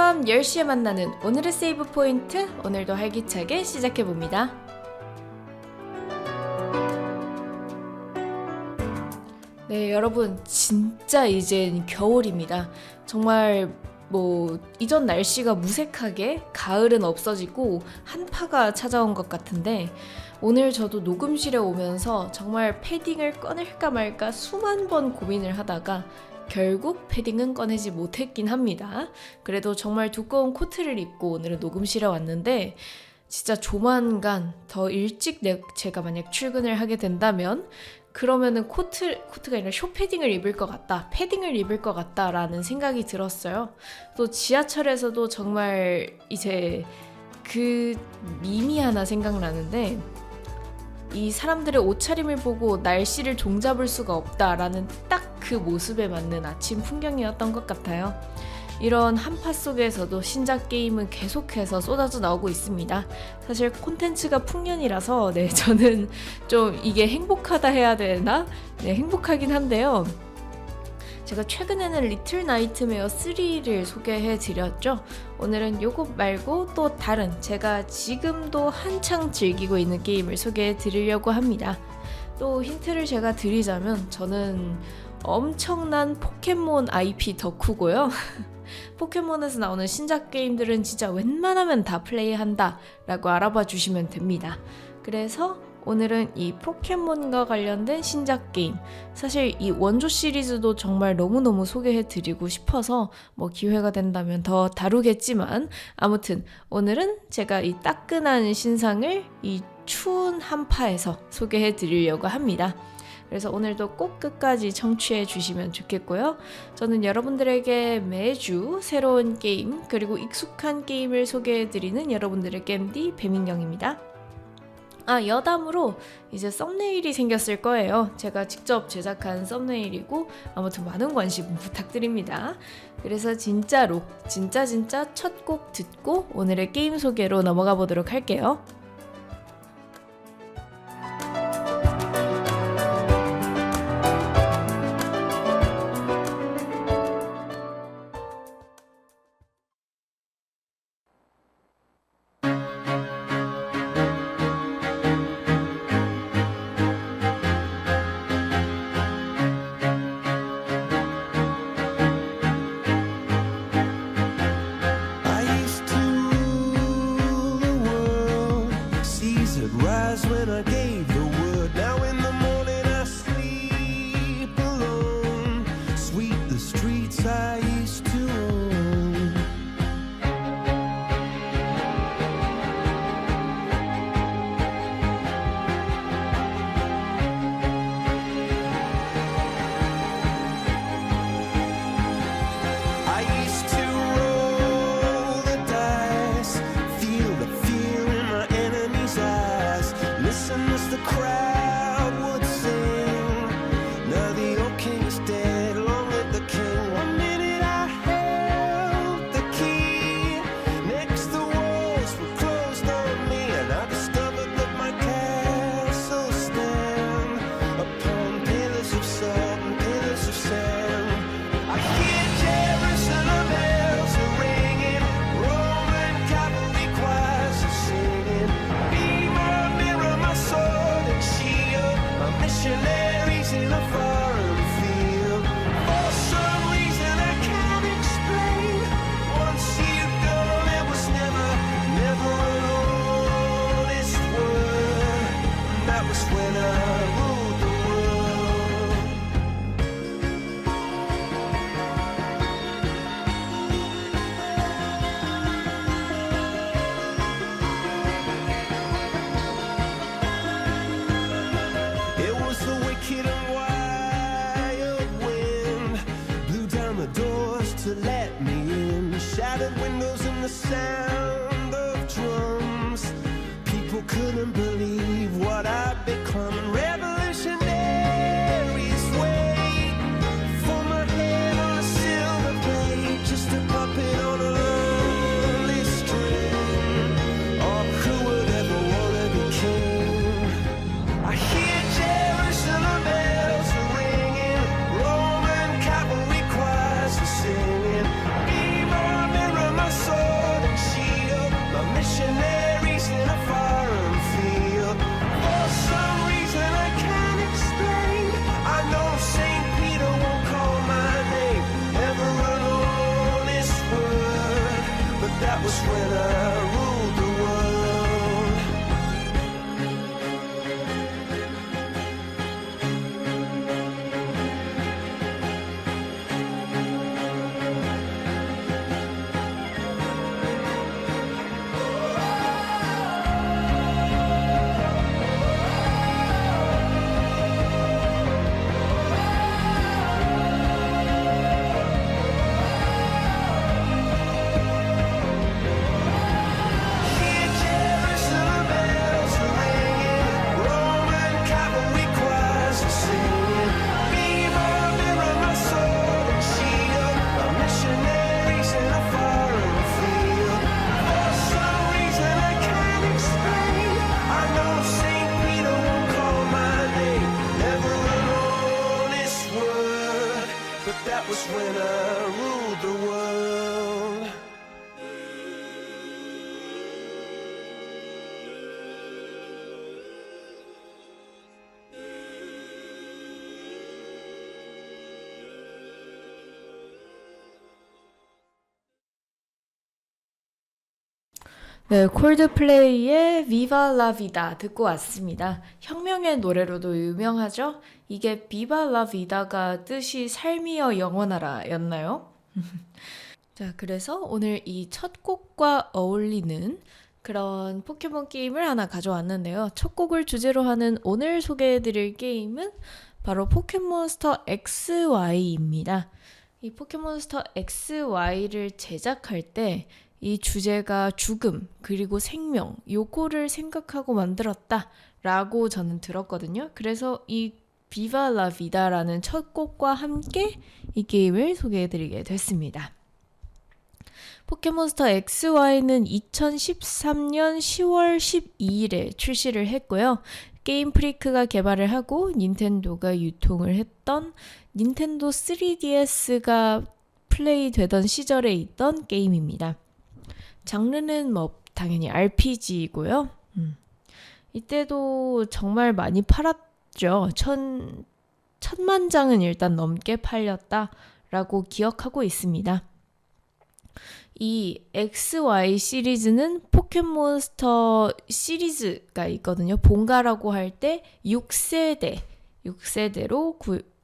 밤 10시에 만나는 오늘의 세이브 포인트, 오늘도 활기차게 시작해봅니다. 네, 여러분 진짜 이젠 겨울입니다. 정말 이전 날씨가 무색하게 가을은 없어지고 한파가 찾아온 것 같은데, 오늘 저도 녹음실에 오면서 정말 패딩을 꺼낼까 말까 수만 번 고민을 하다가 결국 패딩은 꺼내지 못했긴 합니다. 그래도 정말 두꺼운 코트를 입고 오늘은 녹음실에 왔는데, 진짜 조만간 더 일찍 제가 만약 출근을 하게 된다면 그러면은 코트가 아니라 쇼패딩을 입을 것 같다, 패딩을 입을 것 같다라는 생각이 들었어요. 또 지하철에서도 정말 이제 그 밈이 하나 생각나는데, 이 사람들의 옷차림을 보고 날씨를 종잡을 수가 없다라는 딱 그 모습에 맞는 아침 풍경이었던 것 같아요. 이런 한파 속에서도 신작 게임은 계속해서 쏟아져 나오고 있습니다. 사실 콘텐츠가 풍년이라서 저는 좀 이게 행복하다 해야 되나? 행복하긴 한데요. 제가 최근에는 리틀 나이트메어 3를 소개해 드렸죠. 오늘은 요거 말고 또 다른, 제가 지금도 한창 즐기고 있는 게임을 소개해 드리려고 합니다. 또 힌트를 제가 드리자면, 저는 엄청난 포켓몬 IP 덕후고요. 포켓몬에서 나오는 신작 게임들은 진짜 웬만하면 다 플레이한다 라고 알아봐 주시면 됩니다. 그래서 오늘은 이 포켓몬과 관련된 신작 게임, 사실 이 원조 시리즈도 정말 너무너무 소개해드리고 싶어서 기회가 된다면 더 다루겠지만, 아무튼 오늘은 제가 이 따끈한 신상을 이 추운 한파에서 소개해드리려고 합니다. 그래서 오늘도 꼭 끝까지 청취해 주시면 좋겠고요. 저는 여러분들에게 매주 새로운 게임, 그리고 익숙한 게임을 소개해드리는 여러분들의 게임디 배민경입니다. 여담으로 이제 썸네일이 생겼을 거예요. 제가 직접 제작한 썸네일이고, 아무튼 많은 관심 부탁드립니다. 그래서 진짜로 진짜 첫 곡 듣고 오늘의 게임 소개로 넘어가 보도록 할게요. When I gave the word, now in the morning I sleep alone. Sweep the streets I used to own. I used to roll the dice, feel the fear in my enemy's eyes. Listen as the crowd would sing. Now the old king is dead, long live the king. One minute I held the key, next the walls were closed on me, and I discovered that my castle stand upon pillars of salt and pillars of sand. I hear Jerusalem bells are ringing, Roman cavalry choirs are singing. Be my mirror, my sword and shield, my missionaries in a foreign field. For some reason I can't explain, once you've gone it was never an honest word. That was when I ruled the world. It was the wicked and wild wind, blew down the doors to let me in, shattered windows and the sound of drums. People couldn't believe what I'd become. Revolutionaries wait for my head on a silver plate, just a puppet on a lonely string. Oh, who would ever want to be king? I hear Jerusalem bells are ringing, Roman cavalry choirs are singing. Be my mirror, my missionaries in a foreign field. For some reason I can't explain, I know St. Peter won't call my name ever alone this world, but that was when I ruled the world. Here Jerusalem bells are ringing, Roman cavalry choirs are singing. Viva, viva, my sword and shield, our missionaries in a foreign field. For some reason I can't explain, I know St. Peter won't call my name never alone this world, but that was when I ruled the world. 네, 콜드플레이의 Viva la Vida 듣고 왔습니다. 혁명의 노래로도 유명하죠? 이게 Viva la Vida가 뜻이 삶이여 영원하라 였나요? 자, 그래서 오늘 이 첫 곡과 어울리는 그런 포켓몬 게임을 하나 가져왔는데요. 첫 곡을 주제로 하는 오늘 소개해드릴 게임은 바로 포켓몬스터 XY입니다. 이 포켓몬스터 XY를 제작할 때 이 주제가 죽음 그리고 생명 요거를 생각하고 만들었다 라고 저는 들었거든요. 그래서 이 Viva la Vida라는 첫 곡과 함께 이 게임을 소개해드리게 됐습니다. 포켓몬스터 XY는 2013년 10월 12일에 출시를 했고요. 게임 프리크가 개발을 하고 닌텐도가 유통을 했던 닌텐도 3DS가 플레이되던 시절에 있던 게임입니다. 장르는 뭐 당연히 RPG이고요. 이때도 정말 많이 팔았죠. 천만 장은 일단 넘게 팔렸다라고 기억하고 있습니다. 이 XY 시리즈는 포켓몬스터 시리즈가 있거든요. 본가라고 할 때 6세대로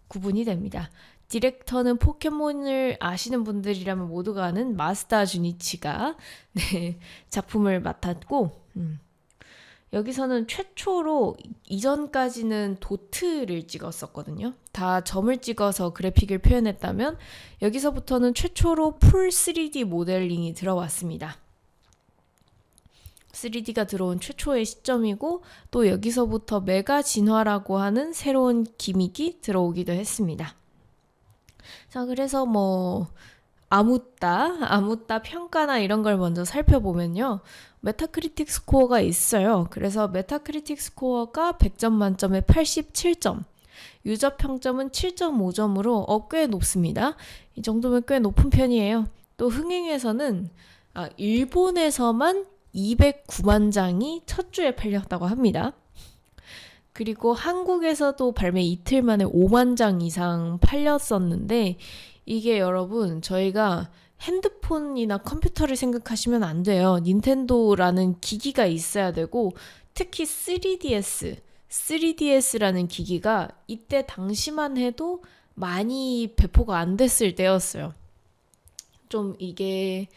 구분이 됩니다. 디렉터는 포켓몬을 아시는 분들이라면 모두가 아는 마스다 주니치가 작품을 맡았고 여기서는 최초로 이전까지는 도트를 찍었었거든요. 다 점을 찍어서 그래픽을 표현했다면 여기서부터는 최초로 풀 3D 모델링이 들어왔습니다. 3D가 들어온 최초의 시점이고 또 여기서부터 메가 진화라고 하는 새로운 기믹이 들어오기도 했습니다. 자, 그래서 뭐 아무따 평가나 이런 걸 먼저 살펴보면요. 메타크리틱 스코어가 있어요. 그래서 메타크리틱 스코어가 100점 만점에 87점, 유저 평점은 7.5점으로 꽤 높습니다. 이 정도면 꽤 높은 편이에요. 또 흥행에서는 일본에서만 209만 장이 첫 주에 팔렸다고 합니다. 그리고 한국에서도 발매 이틀 만에 5만 장 이상 팔렸었는데 이게 여러분 저희가 핸드폰이나 컴퓨터를 생각하시면 안 돼요. 닌텐도라는 기기가 있어야 되고 특히 3DS라는 기기가 이때 당시만 해도 많이 배포가 안 됐을 때였어요. 좀 이게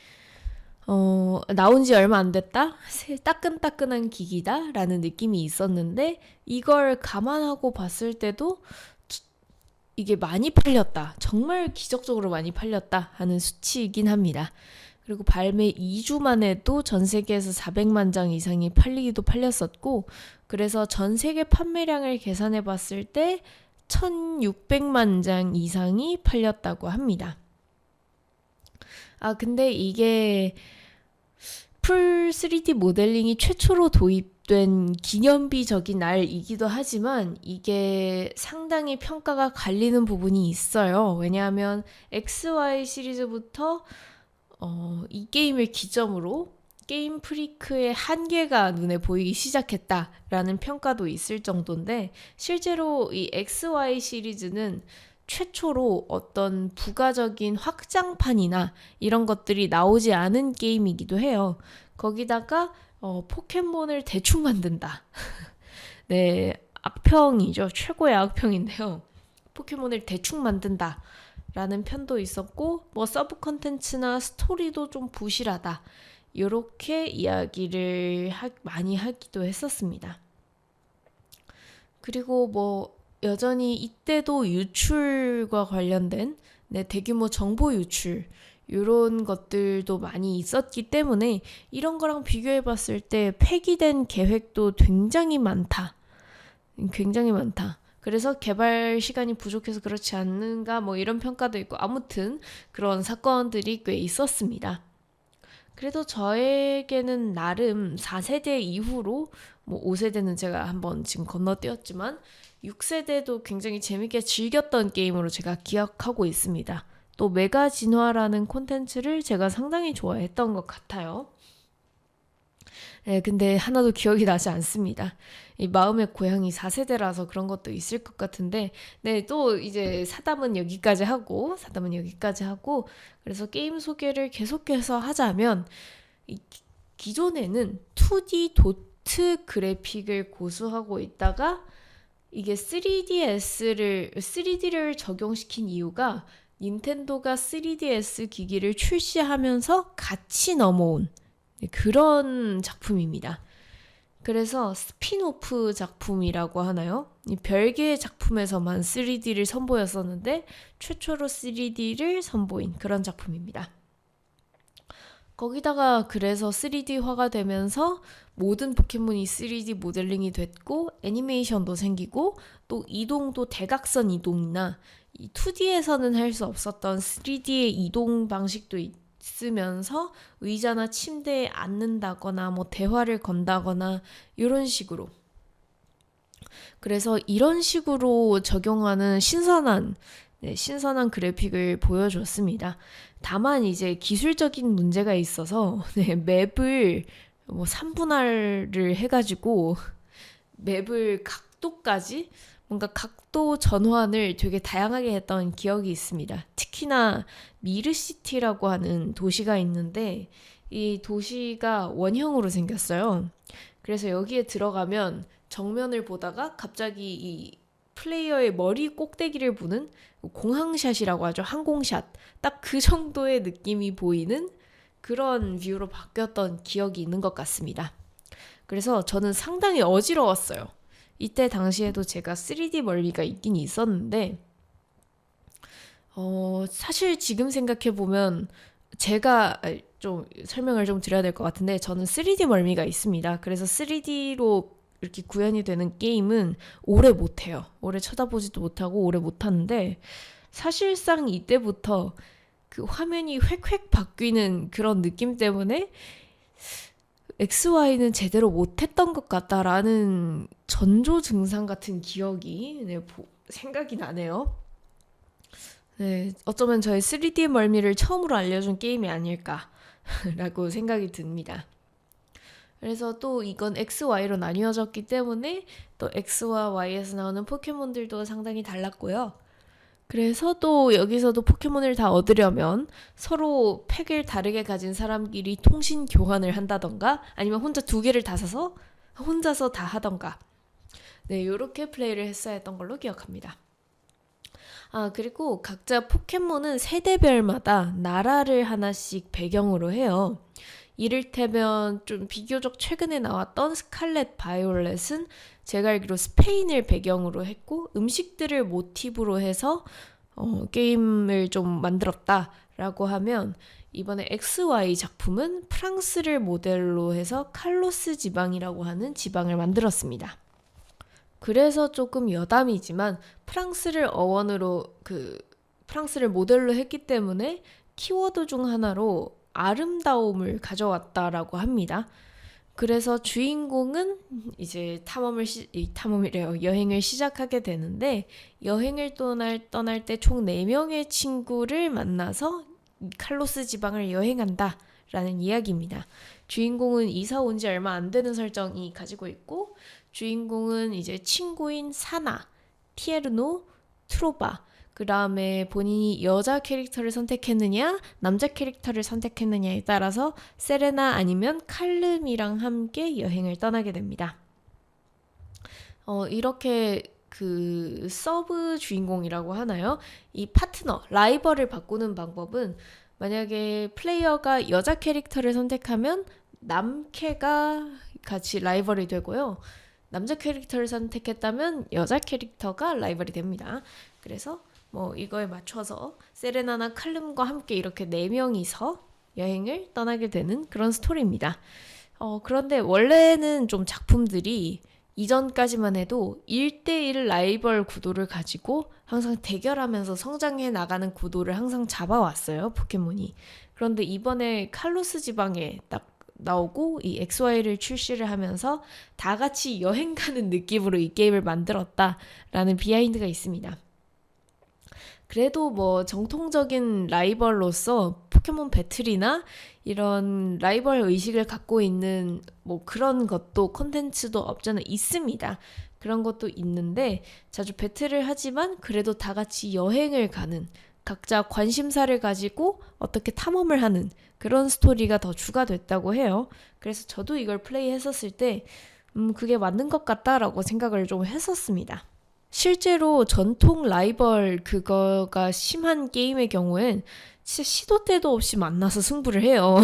나온 지 얼마 안 됐다? 따끈따끈한 기기다? 라는 느낌이 있었는데 이걸 감안하고 봤을 때도 이게 많이 팔렸다. 정말 기적적으로 많이 팔렸다 하는 수치이긴 합니다. 그리고 발매 2주 만에도 전 세계에서 400만 장 이상이 팔리기도 팔렸었고 그래서 전 세계 판매량을 계산해 봤을 때 1600만 장 이상이 팔렸다고 합니다. 근데 이게 풀 3D 모델링이 최초로 도입된 기념비적인 날이기도 하지만 이게 상당히 평가가 갈리는 부분이 있어요. 왜냐하면 XY 시리즈부터 이 게임을 기점으로 게임 프리크의 한계가 눈에 보이기 시작했다라는 평가도 있을 정도인데 실제로 이 XY 시리즈는 최초로 어떤 부가적인 확장판이나 이런 것들이 나오지 않은 게임이기도 해요. 거기다가 포켓몬을 대충 만든다. 네, 악평이죠. 최고의 악평인데요. 포켓몬을 대충 만든다. 라는 편도 있었고 뭐 서브 컨텐츠나 스토리도 좀 부실하다. 이렇게 이야기를 많이 하기도 했었습니다. 그리고 뭐 여전히 이때도 유출과 관련된 대규모 정보 유출 이런 것들도 많이 있었기 때문에 이런 거랑 비교해 봤을 때 폐기된 계획도 굉장히 많다. 굉장히 많다. 그래서 개발 시간이 부족해서 그렇지 않는가 뭐 이런 평가도 있고 아무튼 그런 사건들이 꽤 있었습니다. 그래도 저에게는 나름 4세대 이후로 뭐 5세대는 제가 한번 지금 건너뛰었지만 6세대도 굉장히 재밌게 즐겼던 게임으로 제가 기억하고 있습니다. 또 메가 진화라는 콘텐츠를 제가 상당히 좋아했던 것 같아요. 네, 근데 하나도 기억이 나지 않습니다. 이 마음의 고향이 4세대라서 그런 것도 있을 것 같은데, 네, 또 이제 사담은 여기까지 하고, 그래서 게임 소개를 계속해서 하자면, 기존에는 2D 도트 그래픽을 고수하고 있다가, 이게 3D를 적용시킨 이유가 닌텐도가 3DS 기기를 출시하면서 같이 넘어온 그런 작품입니다. 그래서 스핀오프 작품이라고 하나요? 이 별개의 작품에서만 3D를 선보였었는데 최초로 3D를 선보인 그런 작품입니다. 거기다가 그래서 3D화가 되면서 모든 포켓몬이 3D 모델링이 됐고 애니메이션도 생기고 또 이동도 대각선 이동이나 이 2D에서는 할 수 없었던 3D의 이동 방식도 있으면서 의자나 침대에 앉는다거나 뭐 대화를 건다거나 이런 식으로 그래서 이런 식으로 적용하는 신선한 그래픽을 보여줬습니다. 다만 이제 기술적인 문제가 있어서 맵을 뭐 3분할을 해가지고 맵을 각도까지 뭔가 각도 전환을 되게 다양하게 했던 기억이 있습니다. 특히나 미르시티라고 하는 도시가 있는데 이 도시가 원형으로 생겼어요. 그래서 여기에 들어가면 정면을 보다가 갑자기 이 플레이어의 머리 꼭대기를 보는 공항샷이라고 하죠. 항공샷. 딱 그 정도의 느낌이 보이는 그런 뷰로 바뀌었던 기억이 있는 것 같습니다. 그래서 저는 상당히 어지러웠어요. 이때 당시에도 제가 3D 멀미가 있긴 있었는데 사실 지금 생각해보면 제가 좀 설명을 좀 드려야 될 것 같은데 저는 3D 멀미가 있습니다. 그래서 3D로 이렇게 구현이 되는 게임은 오래 못해요. 오래 쳐다보지도 못하고 오래 못하는데 사실상 이때부터 그 화면이 획획 바뀌는 그런 느낌 때문에 XY는 제대로 못했던 것 같다라는 전조 증상 같은 기억이 생각이 나네요. 네, 어쩌면 저의 3D 멀미를 처음으로 알려준 게임이 아닐까라고 생각이 듭니다. 그래서 또 이건 XY로 나뉘어졌기 때문에 또 X와 Y에서 나오는 포켓몬들도 상당히 달랐고요. 그래서 또 여기서도 포켓몬을 다 얻으려면 서로 팩을 다르게 가진 사람끼리 통신 교환을 한다던가 아니면 혼자 2개를 다 사서 혼자서 다 하던가 네, 요렇게 플레이를 했어야 했던 걸로 기억합니다. 그리고 각자 포켓몬은 세대별마다 나라를 하나씩 배경으로 해요. 이를테면 좀 비교적 최근에 나왔던 스칼렛 바이올렛은 제가 알기로 스페인을 배경으로 했고 음식들을 모티브로 해서 게임을 좀 만들었다라고 하면 이번에 XY 작품은 프랑스를 모델로 해서 칼로스 지방이라고 하는 지방을 만들었습니다. 그래서 조금 여담이지만 프랑스를 모델로 했기 때문에 키워드 중 하나로 아름다움을 가져왔다라고 합니다. 그래서 주인공은 이제 여행을 시작하게 되는데 여행을 떠날 때 총 4명의 친구를 만나서 칼로스 지방을 여행한다 라는 이야기입니다. 주인공은 이사 온 지 얼마 안 되는 설정이 가지고 있고, 주인공은 이제 친구인 사나, 티에르노, 트로바, 그 다음에 본인이 여자 캐릭터를 선택했느냐 남자 캐릭터를 선택했느냐에 따라서 세레나 아니면 칼름이랑 함께 여행을 떠나게 됩니다. 이렇게 그 서브 주인공이라고 하나요? 이 파트너, 라이벌을 바꾸는 방법은 만약에 플레이어가 여자 캐릭터를 선택하면 남캐가 같이 라이벌이 되고요. 남자 캐릭터를 선택했다면 여자 캐릭터가 라이벌이 됩니다. 그래서 뭐 이거에 맞춰서 세레나나 칼름과 함께 이렇게 4명이서 여행을 떠나게 되는 그런 스토리입니다. 그런데 원래는 좀 작품들이 이전까지만 해도 1대1 라이벌 구도를 가지고 항상 대결하면서 성장해 나가는 구도를 항상 잡아왔어요, 포켓몬이. 그런데 이번에 칼로스 지방에 딱 나오고 이 XY를 출시를 하면서 다 같이 여행 가는 느낌으로 이 게임을 만들었다라는 비하인드가 있습니다. 그래도 뭐 정통적인 라이벌로서 포켓몬 배틀이나 이런 라이벌 의식을 갖고 있는 뭐 그런 것도 콘텐츠도 없잖아 있습니다. 그런 것도 있는데 자주 배틀을 하지만 그래도 다 같이 여행을 가는 각자 관심사를 가지고 어떻게 탐험을 하는 그런 스토리가 더 주가 됐다고 해요. 그래서 저도 이걸 플레이했었을 때 그게 맞는 것 같다라고 생각을 좀 했었습니다. 실제로 전통 라이벌 그거가 심한 게임의 경우엔 진짜 시도 때도 없이 만나서 승부를 해요.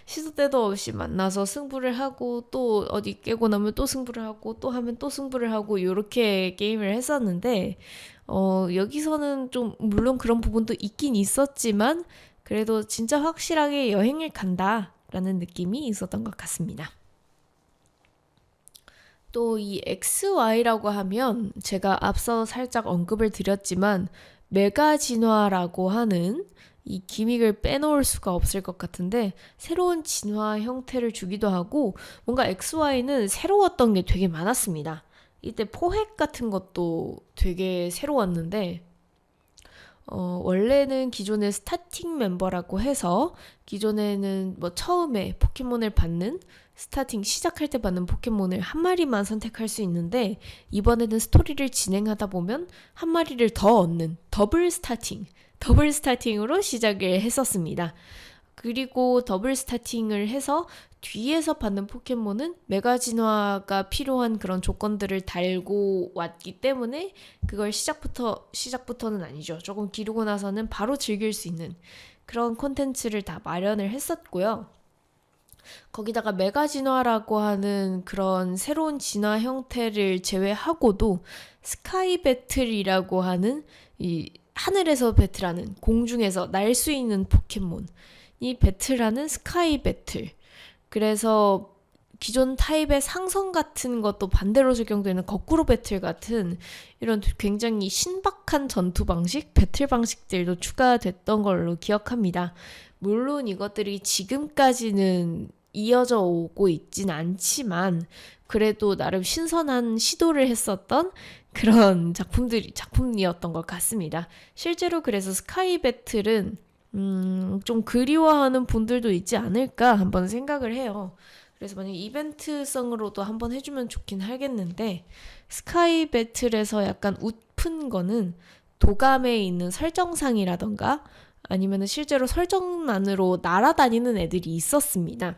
시도 때도 없이 만나서 승부를 하고 또 어디 깨고 나면 또 승부를 하고 또 하면 또 승부를 하고 이렇게 게임을 했었는데 여기서는 좀 물론 그런 부분도 있긴 있었지만 그래도 진짜 확실하게 여행을 간다라는 느낌이 있었던 것 같습니다. 또 이 XY라고 하면 제가 앞서 살짝 언급을 드렸지만 메가 진화라고 하는 이 기믹을 빼놓을 수가 없을 것 같은데 새로운 진화 형태를 주기도 하고 뭔가 XY는 새로웠던 게 되게 많았습니다. 이때 포획 같은 것도 되게 새로웠는데 원래는 기존의 스타팅 멤버라고 해서 기존에는 뭐 처음에 포켓몬을 받는 스타팅 시작할 때 받는 포켓몬을 한 마리만 선택할 수 있는데 이번에는 스토리를 진행하다 보면 한 마리를 더 얻는 더블 스타팅으로 시작을 했었습니다. 그리고 더블 스타팅을 해서 뒤에서 받는 포켓몬은 메가 진화가 필요한 그런 조건들을 달고 왔기 때문에 그걸 시작부터는 아니죠. 조금 기르고 나서는 바로 즐길 수 있는 그런 콘텐츠를 다 마련을 했었고요. 거기다가 메가 진화라고 하는 그런 새로운 진화 형태를 제외하고도 스카이 배틀이라고 하는 이 하늘에서 배틀하는 공중에서 날 수 있는 포켓몬이 배틀하는 스카이 배틀. 그래서 기존 타입의 상성 같은 것도 반대로 적용되는 거꾸로 배틀 같은 이런 굉장히 신박한 전투 방식, 배틀 방식들도 추가됐던 걸로 기억합니다. 물론 이것들이 지금까지는 이어져 오고 있진 않지만 그래도 나름 신선한 시도를 했었던 그런 작품이었던 것 같습니다. 실제로 그래서 스카이 배틀은 좀 그리워하는 분들도 있지 않을까 한번 생각을 해요. 그래서 만약 이벤트성으로도 한번 해주면 좋긴 하겠는데 스카이 배틀에서 약간 웃픈 거는 도감에 있는 설정상이라던가 아니면 실제로 설정란으로 날아다니는 애들이 있었습니다.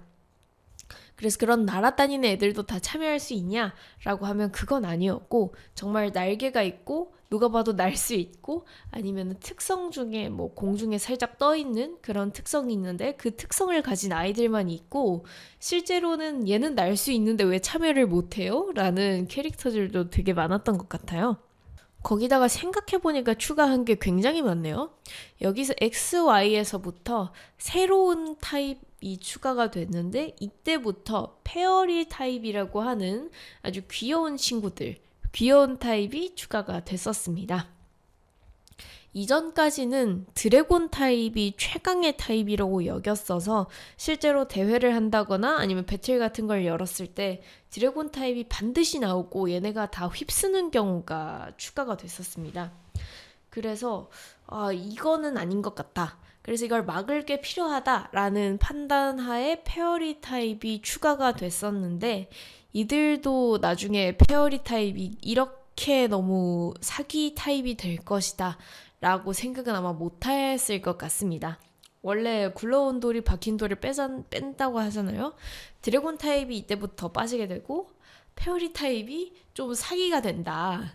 그래서 그런 날아다니는 애들도 다 참여할 수 있냐라고 하면 그건 아니었고 정말 날개가 있고 누가 봐도 날 수 있고 아니면 특성 중에 뭐 공중에 살짝 떠 있는 그런 특성이 있는데 그 특성을 가진 아이들만 있고 실제로는 얘는 날 수 있는데 왜 참여를 못해요? 라는 캐릭터들도 되게 많았던 것 같아요. 거기다가 생각해보니까 추가한 게 굉장히 많네요. 여기서 XY에서부터 새로운 타입이 추가가 됐는데 이때부터 페어리 타입이라고 하는 아주 귀여운 친구들, 귀여운 타입이 추가가 됐었습니다. 이전까지는 드래곤 타입이 최강의 타입이라고 여겼어서 실제로 대회를 한다거나 아니면 배틀 같은 걸 열었을 때 드래곤 타입이 반드시 나오고 얘네가 다 휩쓰는 경우가 추가가 됐었습니다. 그래서 이거는 아닌 것 같다 그래서 이걸 막을 게 필요하다라는 판단하에 페어리 타입이 추가가 됐었는데 이들도 나중에 페어리 타입이 이렇게 너무 사기 타입이 될 것이다 라고 생각은 아마 못했을 것 같습니다. 원래 굴러온 돌이 박힌 돌을 뺀다고 하잖아요. 드래곤 타입이 이때부터 빠지게 되고 페어리 타입이 좀 사기가 된다.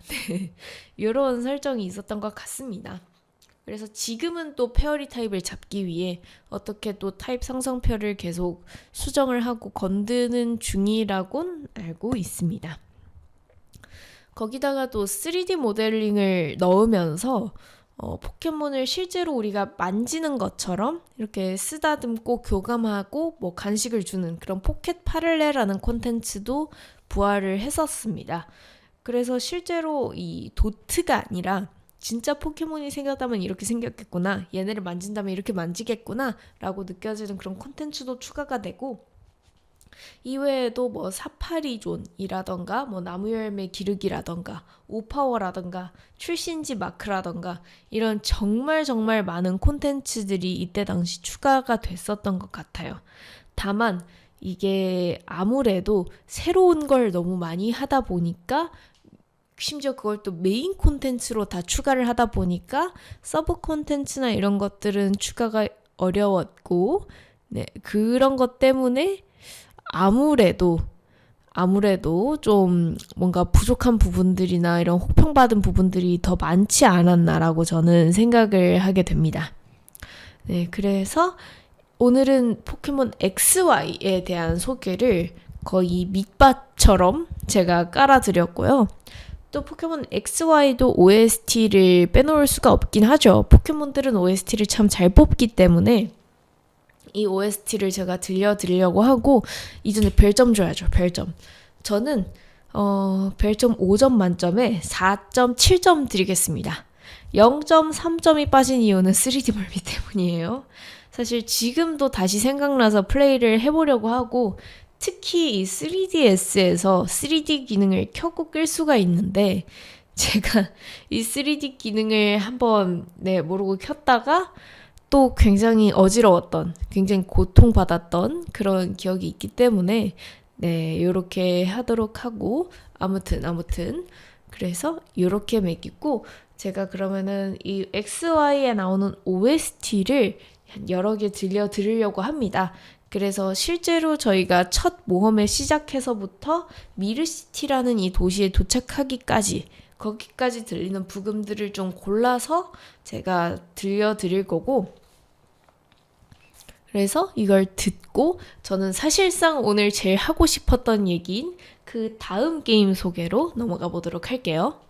이런 설정이 있었던 것 같습니다. 그래서 지금은 또 페어리 타입을 잡기 위해 어떻게 또 타입 상성표를 계속 수정을 하고 건드는 중이라곤 알고 있습니다. 거기다가 또 3D 모델링을 넣으면서 포켓몬을 실제로 우리가 만지는 것처럼 이렇게 쓰다듬고 교감하고 뭐 간식을 주는 그런 포켓 파를레라는 콘텐츠도 부활을 했었습니다. 그래서 실제로 이 도트가 아니라 진짜 포켓몬이 생겼다면 이렇게 생겼겠구나, 얘네를 만진다면 이렇게 만지겠구나 라고 느껴지는 그런 콘텐츠도 추가가 되고, 이외에도 뭐 사파리존이라던가 뭐 나무열매 기르기라던가 오파워라던가 출신지 마크라던가 이런 정말 많은 콘텐츠들이 이때 당시 추가가 됐었던 것 같아요. 다만 이게 아무래도 새로운 걸 너무 많이 하다 보니까, 심지어 그걸 또 메인 콘텐츠로 다 추가를 하다 보니까 서브 콘텐츠나 이런 것들은 추가가 어려웠고, 네, 그런 것 때문에 아무래도 좀 뭔가 부족한 부분들이나 이런 혹평받은 부분들이 더 많지 않았나라고 저는 생각을 하게 됩니다. 네, 그래서 오늘은 포켓몬 XY에 대한 소개를 거의 밑밭처럼 제가 깔아드렸고요. 또 포켓몬 XY도 OST를 빼놓을 수가 없긴 하죠. 포켓몬들은 OST를 참 잘 뽑기 때문에 이 OST를 제가 들려드리려고 하고, 이전에 별점 줘야죠. 별점. 저는 별점 5점 만점에 4.7점 드리겠습니다. 0.3점이 빠진 이유는 3D 멀미 때문이에요. 사실 지금도 다시 생각나서 플레이를 해보려고 하고, 특히 이 3DS에서 3D 기능을 켜고 끌 수가 있는데, 제가 이 3D 기능을 한번 모르고 켰다가 또 굉장히 어지러웠던, 굉장히 고통받았던 그런 기억이 있기 때문에 요렇게 하도록 하고, 아무튼 그래서 요렇게 매기고, 제가 그러면은 이 XY에 나오는 OST를 여러 개 들려드리려고 합니다. 그래서 실제로 저희가 첫 모험을 시작해서부터 미르시티라는 이 도시에 도착하기까지, 거기까지 들리는 부금들을 좀 골라서 제가 들려드릴 거고, 그래서 이걸 듣고 저는 사실상 오늘 제일 하고 싶었던 얘기인 그 다음 게임 소개로 넘어가 보도록 할게요.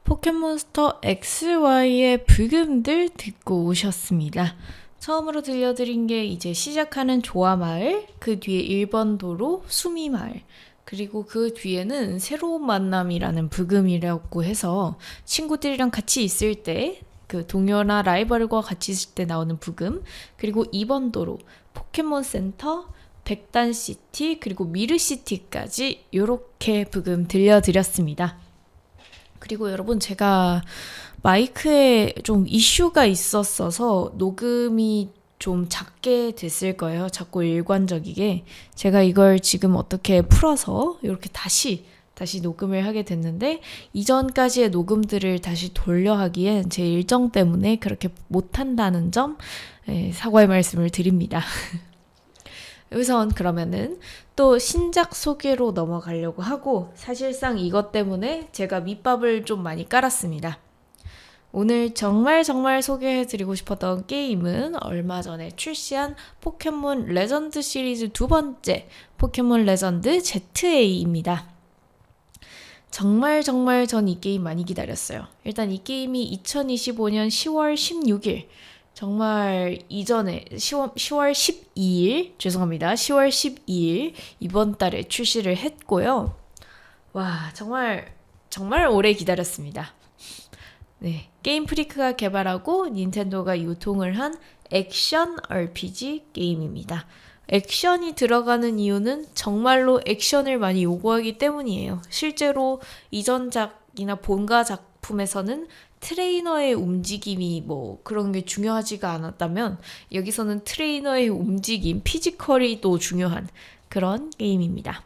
포켓몬스터 XY의 브금들 듣고 오셨습니다. 처음으로 들려드린 게 이제 시작하는 조아마을, 그 뒤에 1번 도로 수미마을, 그리고 그 뒤에는 새로운 만남이라는 브금이라고 해서 친구들이랑 같이 있을 때, 그 동료나 라이벌과 같이 있을 때 나오는 브금, 그리고 2번 도로, 포켓몬센터, 백단시티, 그리고 미르시티까지 이렇게 브금 들려드렸습니다. 그리고 여러분, 제가 마이크에 좀 이슈가 있었어서 녹음이 좀 작게 됐을 거예요. 자꾸 일관적이게. 제가 이걸 지금 어떻게 풀어서 이렇게 다시 녹음을 하게 됐는데, 이전까지의 녹음들을 다시 돌려하기엔 제 일정 때문에 그렇게 못한다는 점 사과의 말씀을 드립니다. 우선 그러면은 또 신작 소개로 넘어가려고 하고, 사실상 이것 때문에 제가 밑밥을 좀 많이 깔았습니다. 오늘 정말 소개해드리고 싶었던 게임은 얼마 전에 출시한 포켓몬 레전드 시리즈 두 번째 포켓몬 레전드 ZA입니다. 정말 전 이 게임 많이 기다렸어요. 일단 이 게임이 2025년 10월 16일, 정말 이전에 10월 12일, 죄송합니다. 10월 12일 이번 달에 출시를 했고요. 와, 정말 오래 기다렸습니다. 네, 게임 프리크가 개발하고 닌텐도가 유통을 한 액션 RPG 게임입니다. 액션이 들어가는 이유는 정말로 액션을 많이 요구하기 때문이에요. 실제로 이전작이나 본가 작품에서는 트레이너의 움직임이 뭐 그런 게 중요하지가 않았다면, 여기서는 트레이너의 움직임, 피지컬이 또 중요한 그런 게임입니다.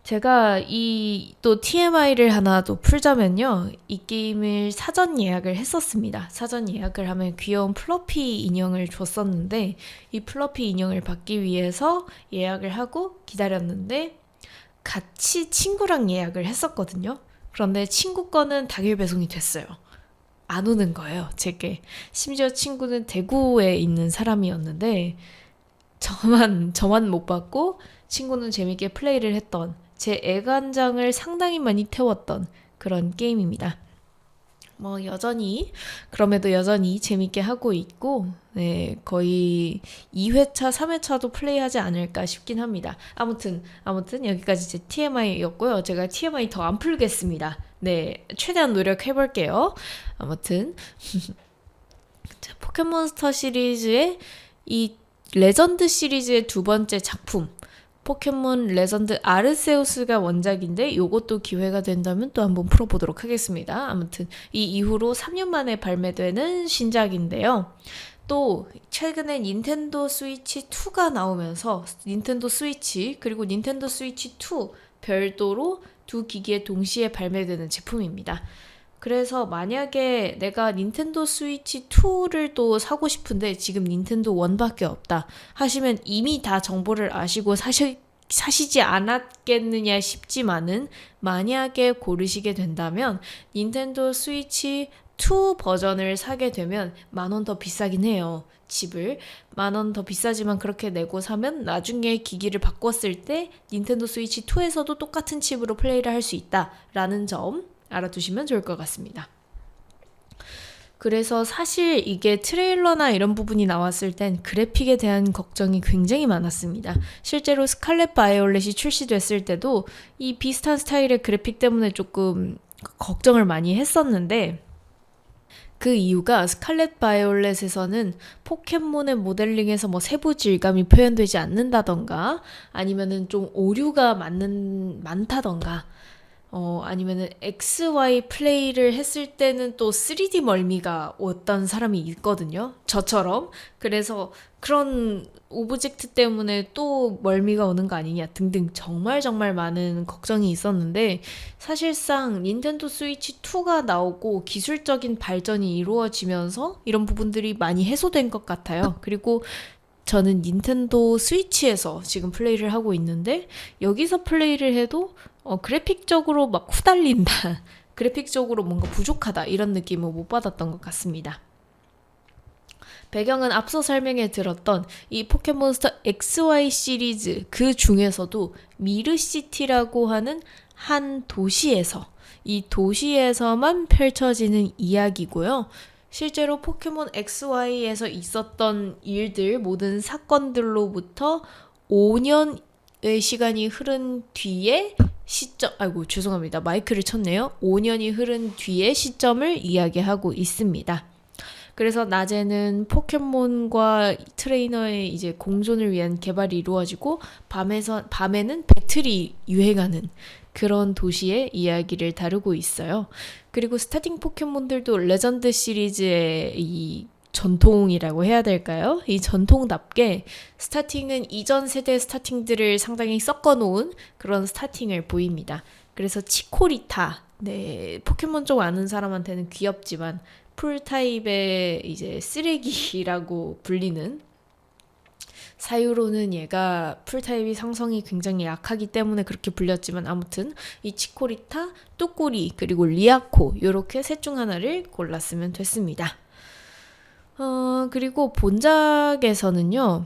제가 이 또 TMI를 하나 또 풀자면요. 이 게임을 사전 예약을 했었습니다. 사전 예약을 하면 귀여운 플러피 인형을 줬었는데 이 플러피 인형을 받기 위해서 예약을 하고 기다렸는데 같이 친구랑 예약을 했었거든요. 그런데 친구 거는 당일 배송이 됐어요. 안 오는 거예요, 제게. 심지어 친구는 대구에 있는 사람이었는데 저만 못 받고 친구는 재밌게 플레이를 했던 제 애간장을 상당히 많이 태웠던 그런 게임입니다. 뭐 그럼에도 여전히 재밌게 하고 있고, 네, 거의 2회차, 3회차도 플레이하지 않을까 싶긴 합니다. 아무튼 여기까지 제 TMI였고요. 제가 TMI 더 안 풀겠습니다. 네, 최대한 노력해볼게요. 아무튼 포켓몬스터 시리즈의 이 레전드 시리즈의 두 번째 작품 포켓몬 레전드 아르세우스가 원작인데 요것도 기회가 된다면 또 한번 풀어보도록 하겠습니다. 아무튼 이 이후로 3년 만에 발매되는 신작인데요. 또 최근에 닌텐도 스위치 2가 나오면서 닌텐도 스위치 그리고 닌텐도 스위치 2 별도로 두 기기에 동시에 발매되는 제품입니다. 그래서 만약에 내가 닌텐도 스위치 2를 또 사고 싶은데 지금 닌텐도 1밖에 없다 하시면 이미 다 정보를 아시고 사시지 않았겠느냐 싶지만은 만약에 고르시게 된다면 닌텐도 스위치 2 버전을 사게 되면 10,000원 더 비싸긴 해요. 칩을 10,000원 더 비싸지만 그렇게 내고 사면 나중에 기기를 바꿨을 때 닌텐도 스위치 2에서도 똑같은 칩으로 플레이를 할 수 있다라는 점 알아두시면 좋을 것 같습니다. 그래서 사실 이게 트레일러나 이런 부분이 나왔을 땐 그래픽에 대한 걱정이 굉장히 많았습니다. 실제로 스칼렛 바이올렛이 출시됐을 때도 이 비슷한 스타일의 그래픽 때문에 조금 걱정을 많이 했었는데 그 이유가 스칼렛 바이올렛에서는 포켓몬의 모델링에서 뭐 세부 질감이 표현되지 않는다던가 아니면은 좀 오류가 많다던가 아니면은 XY 플레이를 했을 때는 또 3D 멀미가 왔던 사람이 있거든요. 저처럼. 그래서 그런 오브젝트 때문에 또 멀미가 오는 거 아니냐 등등 정말 많은 걱정이 있었는데 사실상 닌텐도 스위치 2가 나오고 기술적인 발전이 이루어지면서 이런 부분들이 많이 해소된 것 같아요. 그리고 저는 닌텐도 스위치에서 지금 플레이를 하고 있는데 여기서 플레이를 해도 그래픽적으로 막 후달린다. 그래픽적으로 뭔가 부족하다. 이런 느낌을 못 받았던 것 같습니다. 배경은 앞서 설명해 드렸던 이 포켓몬스터 XY 시리즈 그 중에서도 미르시티라고 하는 한 도시에서 이 도시에서만 펼쳐지는 이야기고요. 실제로 포켓몬 XY에서 있었던 일들, 모든 사건들로부터 5년의 시간이 흐른 뒤에 죄송합니다. 마이크를 쳤네요. 5년이 흐른 뒤의 시점을 이야기하고 있습니다. 그래서 낮에는 포켓몬과 트레이너의 이제 공존을 위한 개발이 이루어지고 밤에는 배틀이 유행하는 그런 도시의 이야기를 다루고 있어요. 그리고 스타팅 포켓몬들도 레전드 시리즈의 이 전통이라고 해야 될까요? 이 전통답게 스타팅은 이전 세대 스타팅들을 상당히 섞어놓은 그런 스타팅을 보입니다. 그래서 치코리타, 네, 포켓몬 쪽 아는 사람한테는 귀엽지만 풀타입의 이제 쓰레기라고 불리는 사유로는 얘가 풀타입이 상성이 굉장히 약하기 때문에 그렇게 불렸지만 아무튼 이 치코리타, 뚜꼬리 그리고 리아코 요렇게 셋 중 하나를 골랐으면 됐습니다. 그리고 본작에서는요,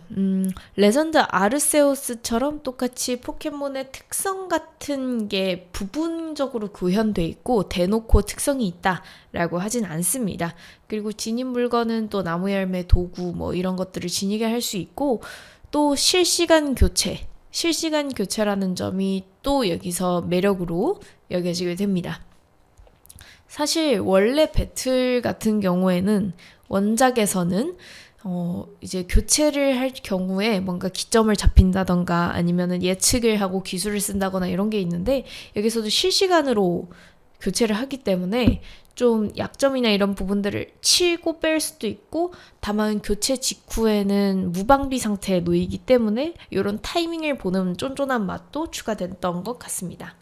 레전드 아르세우스처럼 똑같이 포켓몬의 특성 같은 게 부분적으로 구현돼 있고 대놓고 특성이 있다라고 하진 않습니다. 그리고 진입 물건은 또 나무 열매, 도구 뭐 이런 것들을 진입에 할 수 있고 또 실시간 교체라는 점이 또 여기서 매력으로 여겨지게 됩니다. 사실 원래 배틀 같은 경우에는 원작에서는 이제 교체를 할 경우에 뭔가 기점을 잡힌다던가 아니면은 예측을 하고 기술을 쓴다거나 이런 게 있는데 여기서도 실시간으로 교체를 하기 때문에 좀 약점이나 이런 부분들을 치고 뺄 수도 있고, 다만 교체 직후에는 무방비 상태에 놓이기 때문에 이런 타이밍을 보는 쫀쫀한 맛도 추가됐던 것 같습니다.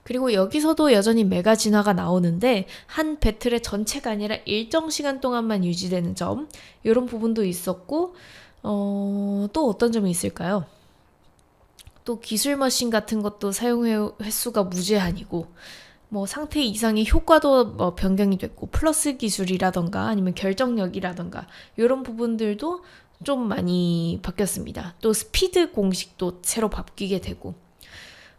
그리고 여기서도 여전히 메가 진화가 나오는데 한 배틀의 전체가 아니라 일정 시간 동안만 유지되는 점, 이런 부분도 있었고, 또 어떤 점이 있을까요? 또 기술 머신 같은 것도 사용 횟수가 무제한이고, 뭐 상태 이상의 효과도 뭐 변경이 됐고, 플러스 기술이라던가 아니면 결정력이라던가 이런 부분들도 좀 많이 바뀌었습니다. 또 스피드 공식도 새로 바뀌게 되고,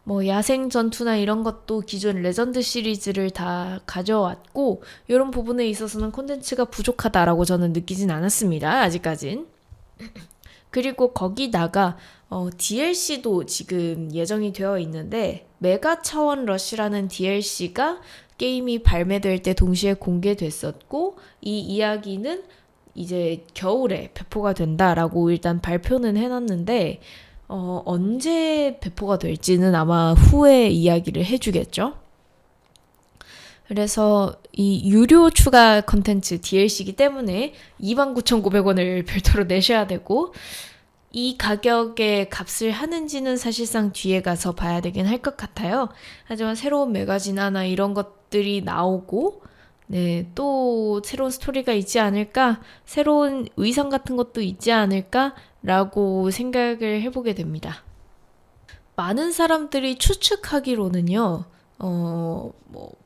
뭐 야생 전투나 이런 것도 기존 레전드 시리즈를 다 가져왔고, 이런 부분에 있어서는 콘텐츠가 부족하다라고 저는 느끼진 않았습니다. 아직까진. 그리고 거기다가 DLC도 지금 예정이 되어 있는데, 메가 차원 러쉬라는 DLC가 게임이 발매될 때 동시에 공개됐었고, 이 이야기는 이제 겨울에 배포가 된다라고 일단 발표는 해놨는데, 언제 배포가 될지는 아마 후에 이야기를 해주겠죠. 그래서 이 유료 추가 컨텐츠 DLC이기 때문에 29,900원을 별도로 내셔야 되고, 이 가격에 값을 하는지는 사실상 뒤에 가서 봐야 되긴 할 것 같아요. 하지만 새로운 매거진이나 이런 것들이 나오고, 네, 또 새로운 스토리가 있지 않을까, 새로운 의상 같은 것도 있지 않을까 라고 생각을 해보게 됩니다. 많은 사람들이 추측하기로는요, 뭐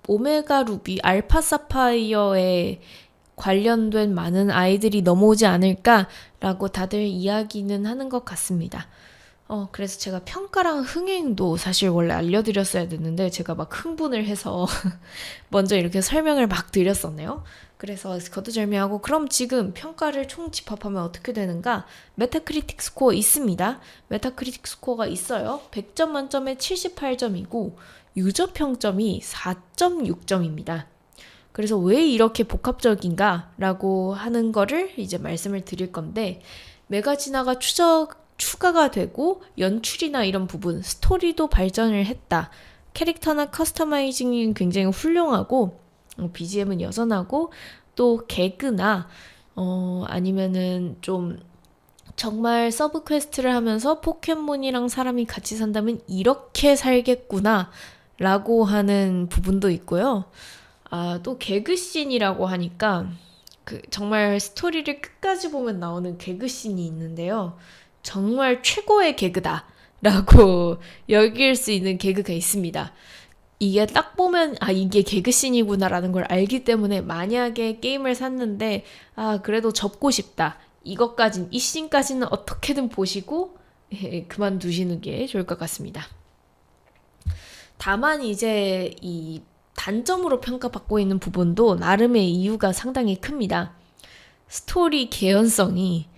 오메가 루비, 알파 사파이어에 관련된 많은 아이들이 넘어오지 않을까라고 다들 이야기는 하는 것 같습니다. 그래서 제가 평가랑 흥행도 사실 원래 알려드렸어야 됐는데, 제가 막 흥분을 해서 먼저 이렇게 설명을 막 드렸었네요. 그래서 거두절미하고, 그럼 지금 평가를 총 집합하면 어떻게 되는가? 메타크리틱 스코어 있습니다. 메타크리틱 스코어가 있어요. 100점 만점에 78점이고 유저 평점이 4.6점입니다. 그래서 왜 이렇게 복합적인가? 라고 하는 거를 이제 말씀을 드릴 건데, 메가 진화가 추가가 되고 연출이나 이런 부분, 스토리도 발전을 했다. 캐릭터나 커스터마이징이 굉장히 훌륭하고, BGM은 여전하고, 또 개그나 아니면은 좀 정말 서브 퀘스트를 하면서 포켓몬이랑 사람이 같이 산다면 이렇게 살겠구나 라고 하는 부분도 있고요. 또 개그씬이라고 하니까 정말 스토리를 끝까지 보면 나오는 개그씬이 있는데요. 정말 최고의 개그다 라고 여길 수 있는 개그가 있습니다. 이게 딱 보면 이게 개그씬이구나 라는 걸 알기 때문에, 만약에 게임을 샀는데 그래도 접고 싶다, 이 씬까지는 어떻게든 보시고 그만두시는 게 좋을 것 같습니다. 다만 이제 이 단점으로 평가받고 있는 부분도 나름의 이유가 상당히 큽니다. 스토리 개연성이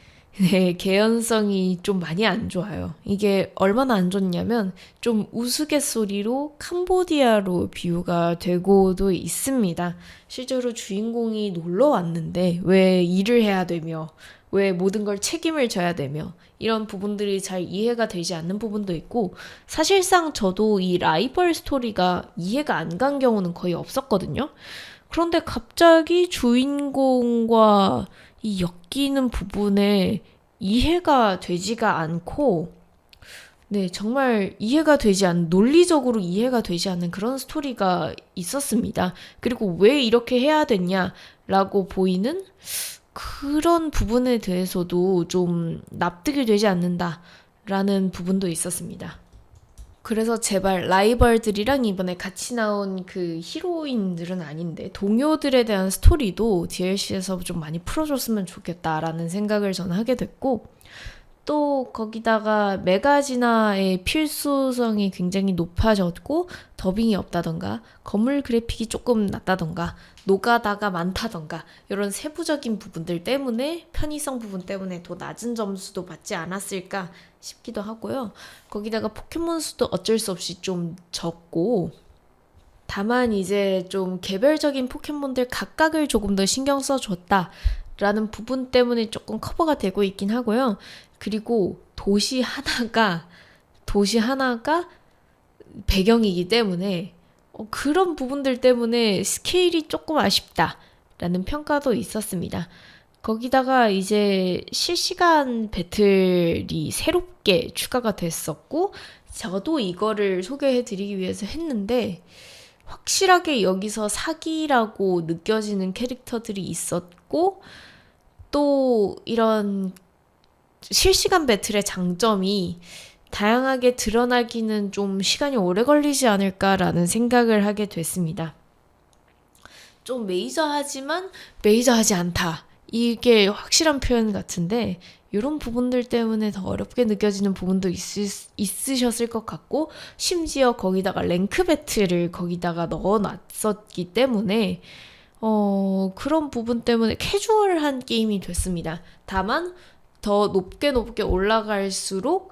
좀 많이 안 좋아요. 이게 얼마나 안 좋냐면, 좀 우스갯소리로 캄보디아로 비유가 되고도 있습니다. 실제로 주인공이 놀러 왔는데 왜 일을 해야 되며, 왜 모든 걸 책임을 져야 되며, 이런 부분들이 잘 이해가 되지 않는 부분도 있고, 사실상 저도 이 라이벌 스토리가 이해가 안 간 경우는 거의 없었거든요. 그런데 갑자기 주인공과 이 엮이는 부분에 이해가 되지가 않고, 정말 논리적으로 이해가 되지 않는 그런 스토리가 있었습니다. 그리고 왜 이렇게 해야 됐냐라고 보이는 그런 부분에 대해서도 좀 납득이 되지 않는다라는 부분도 있었습니다. 그래서 제발 라이벌들이랑 이번에 같이 나온 그 히로인들은 아닌데 동료들에 대한 스토리도 DLC에서 좀 많이 풀어줬으면 좋겠다라는 생각을 저는 하게 됐고, 또 거기다가 메가진화의 필수성이 굉장히 높아졌고, 더빙이 없다던가 건물 그래픽이 조금 낮다던가 노가다가 많다던가 이런 세부적인 부분들 때문에, 편의성 부분 때문에 더 낮은 점수도 받지 않았을까 싶기도 하고요. 거기다가 포켓몬 수도 어쩔 수 없이 좀 적고, 다만 이제 좀 개별적인 포켓몬들 각각을 조금 더 신경 써줬다라는 부분 때문에 조금 커버가 되고 있긴 하고요. 그리고 도시 하나가 배경이기 때문에 그런 부분들 때문에 스케일이 조금 아쉽다라는 평가도 있었습니다. 거기다가 이제 실시간 배틀이 새롭게 추가가 됐었고, 저도 이거를 소개해드리기 위해서 했는데, 확실하게 여기서 사기라고 느껴지는 캐릭터들이 있었고, 또 이런 실시간 배틀의 장점이 다양하게 드러나기는 좀 시간이 오래 걸리지 않을까라는 생각을 하게 됐습니다. 좀 메이저하지만 메이저하지 않다. 이게 확실한 표현 같은데 이런 부분들 때문에 더 어렵게 느껴지는 부분도 있으셨을 것 같고, 심지어 거기다가 랭크 배틀을 거기다가 넣어놨었기 때문에 그런 부분 때문에 캐주얼한 게임이 됐습니다. 다만 더 높게 올라갈수록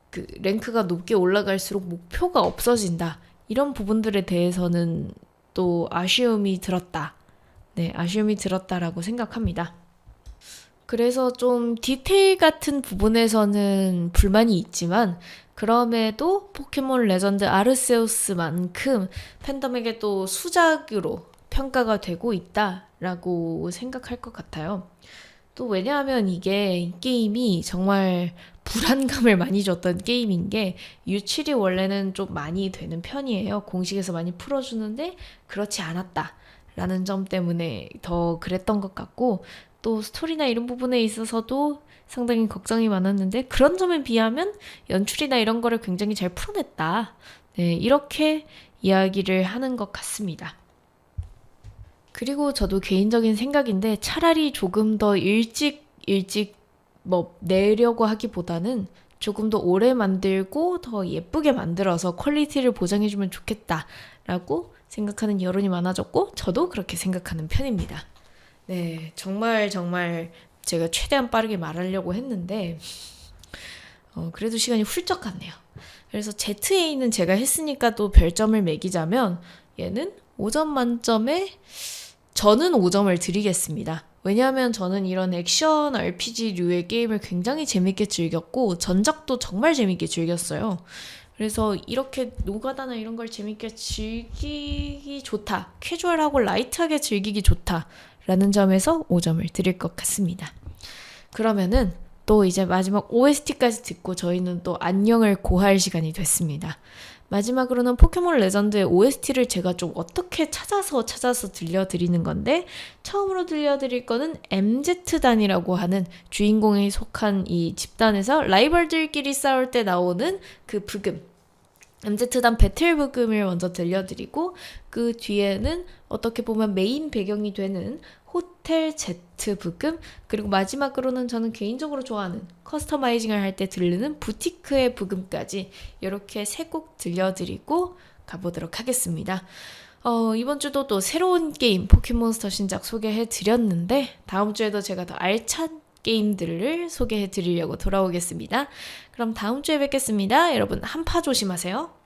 그 랭크가 높게 올라갈수록 목표가 없어진다. 이런 부분들에 대해서는 또 아쉬움이 들었다. 네, 아쉬움이 들었다라고 생각합니다. 그래서 좀 디테일 같은 부분에서는 불만이 있지만, 그럼에도 포켓몬 레전드 아르세우스만큼 팬덤에게 또 수작으로 평가가 되고 있다라고 생각할 것 같아요. 또 왜냐하면 이게 이 게임이 정말 불안감을 많이 줬던 게임인 게, 유출이 원래는 좀 많이 되는 편이에요. 공식에서 많이 풀어주는데 그렇지 않았다 라는 점 때문에 더 그랬던 것 같고, 또 스토리나 이런 부분에 있어서도 상당히 걱정이 많았는데, 그런 점에 비하면 연출이나 이런 거를 굉장히 잘 풀어냈다. 네, 이렇게 이야기를 하는 것 같습니다. 그리고 저도 개인적인 생각인데, 차라리 조금 더 일찍 뭐 내려고 하기보다는 조금 더 오래 만들고 더 예쁘게 만들어서 퀄리티를 보장해주면 좋겠다라고 생각하는 여론이 많아졌고, 저도 그렇게 생각하는 편입니다. 네, 정말 제가 최대한 빠르게 말하려고 했는데 그래도 시간이 훌쩍 갔네요. 그래서 ZA는 제가 했으니까 또 별점을 매기자면, 얘는 5점 만점에 저는 5점을 드리겠습니다. 왜냐하면 저는 이런 액션 RPG류의 게임을 굉장히 재밌게 즐겼고, 전작도 정말 재밌게 즐겼어요. 그래서 이렇게 노가다나 이런 걸 재밌게 즐기기 좋다, 캐주얼하고 라이트하게 즐기기 좋다 라는 점에서 5점을 드릴 것 같습니다. 그러면은 또 이제 마지막 OST까지 듣고 저희는 또 안녕을 고할 시간이 됐습니다. 마지막으로는 포켓몬 레전드의 OST를 제가 좀 어떻게 찾아서 들려드리는 건데, 처음으로 들려드릴 거는 MZ단이라고 하는 주인공에 속한 이 집단에서 라이벌들끼리 싸울 때 나오는 그 부금, MZ단 배틀 부금을 먼저 들려드리고, 그 뒤에는 어떻게 보면 메인 배경이 되는 호텔 Z 부금, 그리고 마지막으로는 저는 개인적으로 좋아하는 커스터마이징을 할 때 들리는 부티크의 부금까지 이렇게 세 곡 들려드리고 가보도록 하겠습니다. 이번 주도 또 새로운 게임 포켓몬스터 신작 소개해드렸는데, 다음 주에도 제가 더 알찬 게임들을 소개해드리려고 돌아오겠습니다. 그럼 다음 주에 뵙겠습니다. 여러분, 한파 조심하세요.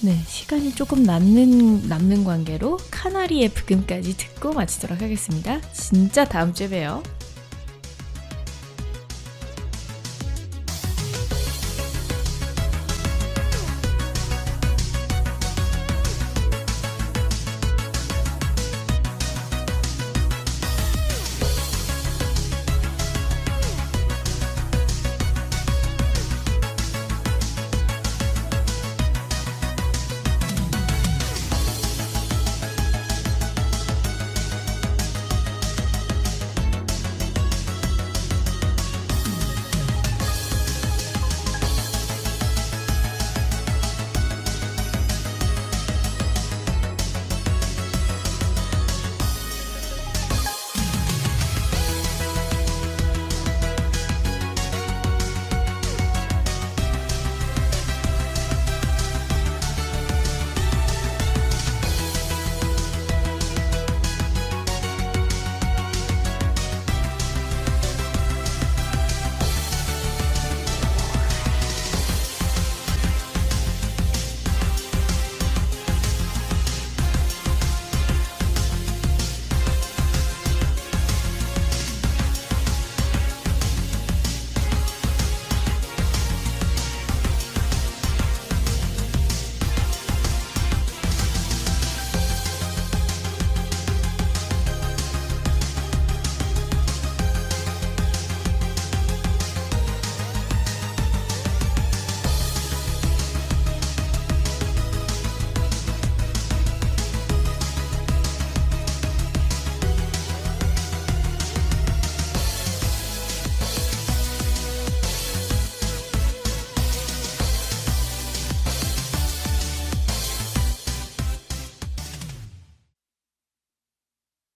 네, 시간이 조금 남는 관계로 카나리의 부금까지 듣고 마치도록 하겠습니다. 진짜 다음 주에 봬요.